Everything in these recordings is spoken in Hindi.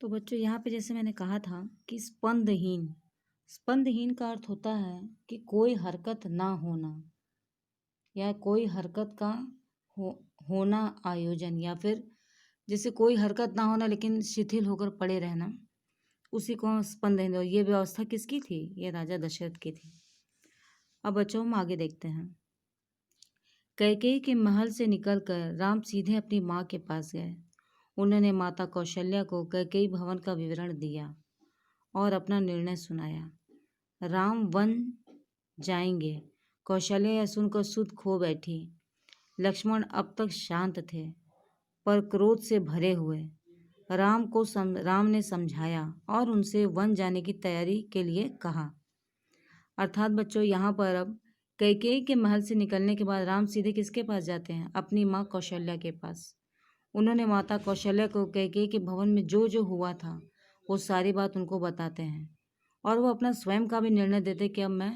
तो बच्चों यहाँ पे जैसे मैंने कहा था कि स्पंदहीन। स्पंदहीन का अर्थ होता है कि कोई हरकत ना होना या कोई हरकत का हो, होना आयोजन, या फिर जैसे कोई हरकत ना होना लेकिन शिथिल होकर पड़े रहना, उसी को स्पंदहीन। और ये व्यवस्था किसकी थी? ये राजा दशरथ की थी। अब बच्चों हम आगे देखते हैं। कैकेयी के महल से निकलकर राम सीधे अपनी माँ के पास गए। उन्होंने माता कौशल्या को कैकेयी भवन का विवरण दिया और अपना निर्णय सुनाया। राम वन जाएंगे। कौशल्या यह सुनकर सुध खो बैठी। लक्ष्मण अब तक शांत थे पर क्रोध से भरे हुए। राम ने समझाया और उनसे वन जाने की तैयारी के लिए कहा। अर्थात बच्चों यहाँ पर अब कैकेयी के महल से निकलने के बाद राम सीधे किसके पास जाते हैं? अपनी माँ कौशल्या के पास। उन्होंने माता कौशल्या को कैकेयी के भवन में जो जो हुआ था वो सारी बात उनको बताते हैं और वो अपना स्वयं का भी निर्णय देते कि अब मैं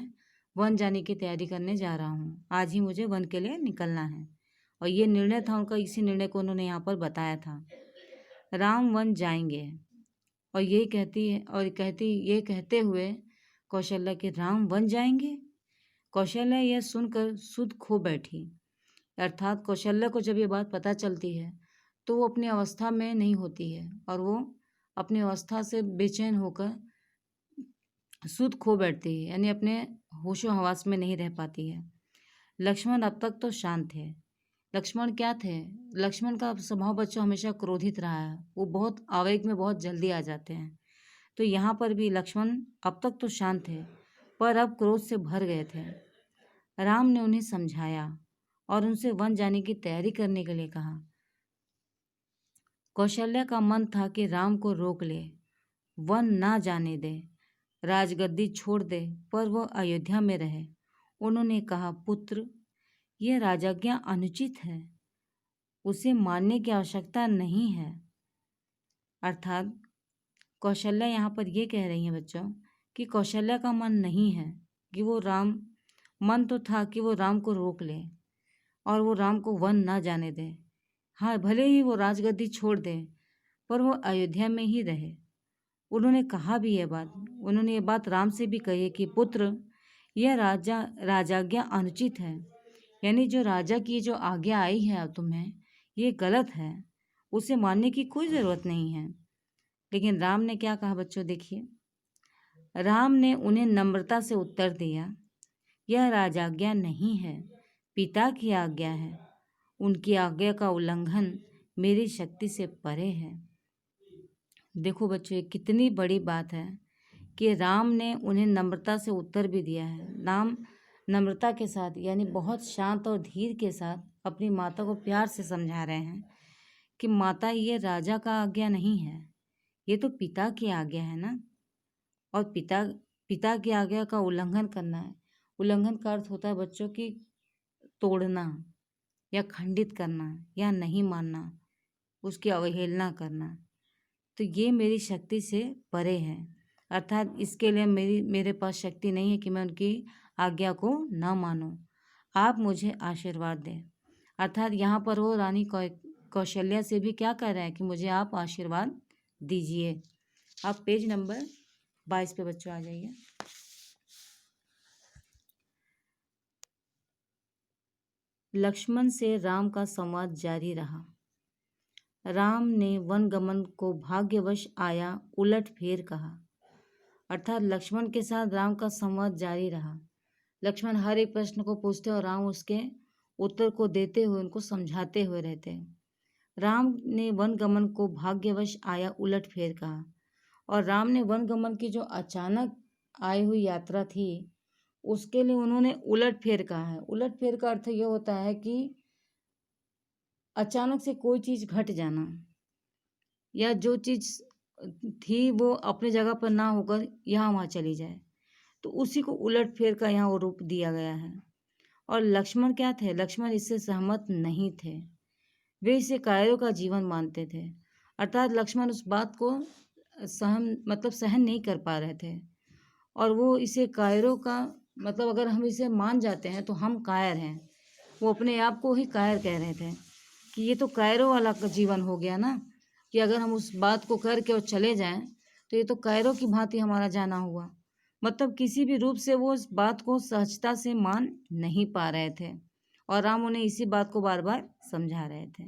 वन जाने की तैयारी करने जा रहा हूँ, आज ही मुझे वन के लिए निकलना है। और ये निर्णय था उनका, इसी निर्णय को उन्होंने यहाँ पर बताया था। राम वन जाएंगे और ये कहते हुए कौशल्या के राम वन जाएंगे। कौशल्या यह सुनकर सुध खो बैठी। अर्थात कौशल्या को जब ये बात पता चलती है तो वो अपनी अवस्था में नहीं होती है और वो अपनी अवस्था से बेचैन होकर सुध खो बैठती है, यानी अपने होशो हवास में नहीं रह पाती है। लक्ष्मण अब तक तो शांत थे। लक्ष्मण क्या थे? लक्ष्मण का स्वभाव बच्चों हमेशा क्रोधित रहा है। वो बहुत आवेग में बहुत जल्दी आ जाते हैं। तो यहाँ पर भी लक्ष्मण अब तक तो शांत थे पर अब क्रोध से भर गए थे। राम ने उन्हें समझाया और उनसे वन जाने की तैयारी करने के लिए कहा। कौशल्या का मन था कि राम को रोक ले, वन ना जाने दे, राजगद्दी छोड़ दे, पर वह अयोध्या में रहे। उन्होंने कहा, पुत्र, यह राजाज्ञा अनुचित है, उसे मानने की आवश्यकता नहीं है। अर्थात कौशल्या यहाँ पर ये कह रही हैं बच्चों कि कौशल्या का मन नहीं है कि मन तो था कि वो राम को रोक ले और वो राम को वन ना जाने दे। हाँ, भले ही वो राजगद्दी छोड़ दे पर वो अयोध्या में ही रहे। उन्होंने कहा भी ये बात राम से भी कही कि पुत्र, यह राजाज्ञा अनुचित है, यानी जो राजा की जो आज्ञा आई है तुम्हें, ये गलत है, उसे मानने की कोई ज़रूरत नहीं है। लेकिन राम ने क्या कहा बच्चों? देखिए, राम ने उन्हें नम्रता से उत्तर दिया, यह राजाज्ञा नहीं है, पिता की आज्ञा है। उनकी आज्ञा का उल्लंघन मेरी शक्ति से परे है। देखो बच्चों, ये कितनी बड़ी बात है कि राम ने उन्हें नम्रता से उत्तर भी दिया है। राम नम्रता के साथ, यानी बहुत शांत और धीर के साथ अपनी माता को प्यार से समझा रहे हैं कि माता, ये राजा का आज्ञा नहीं है, ये तो पिता की आज्ञा है ना। और पिता की आज्ञा का उल्लंघन करना है। उल्लंघन का अर्थ होता है बच्चों की तोड़ना या खंडित करना या नहीं मानना, उसकी अवहेलना करना। तो ये मेरी शक्ति से परे है। अर्थात इसके लिए मेरे पास शक्ति नहीं है कि मैं उनकी आज्ञा को ना मानूं। आप मुझे आशीर्वाद दें। अर्थात यहाँ पर वो रानी कौशल्या से भी क्या कह रहे हैं कि मुझे आप आशीर्वाद दीजिए। आप पेज नंबर 22 पे बच्चों आ जाइए। लक्ष्मण से राम का संवाद जारी रहा। राम ने वनगमन को भाग्यवश आया उलट फेर कहा। अर्थात लक्ष्मण के साथ राम का संवाद जारी रहा। लक्ष्मण हर एक प्रश्न को पूछते और राम उसके उत्तर को देते हुए उनको समझाते हुए रहते। राम ने वनगमन को भाग्यवश आया उलट फेर कहा। और राम ने वनगमन की जो अचानक आई हुई यात्रा थी उसके लिए उन्होंने उलट फेर कहा है। उलट फेर का अर्थ ये होता है कि अचानक से कोई चीज़ घट जाना, या जो चीज़ थी वो अपनी जगह पर ना होकर यहाँ वहाँ चली जाए, तो उसी को उलट फेर का यहाँ वो रूप दिया गया है। और लक्ष्मण क्या थे? लक्ष्मण इससे सहमत नहीं थे, वे इसे कायरों का जीवन मानते थे। अर्थात लक्ष्मण उस बात को सहन नहीं कर पा रहे थे और वो इसे कायरों का अगर हम इसे मान जाते हैं तो हम कायर हैं। वो अपने आप को ही कायर कह रहे थे कि ये तो कायरों वाला जीवन हो गया ना। कि अगर हम उस बात को करके और चले जाएं तो ये तो कैरों की भांति हमारा जाना हुआ। मतलब किसी भी रूप से वो इस बात को सहजता से मान नहीं पा रहे थे और राम उन्हें इसी बात को बार बार समझा रहे थे।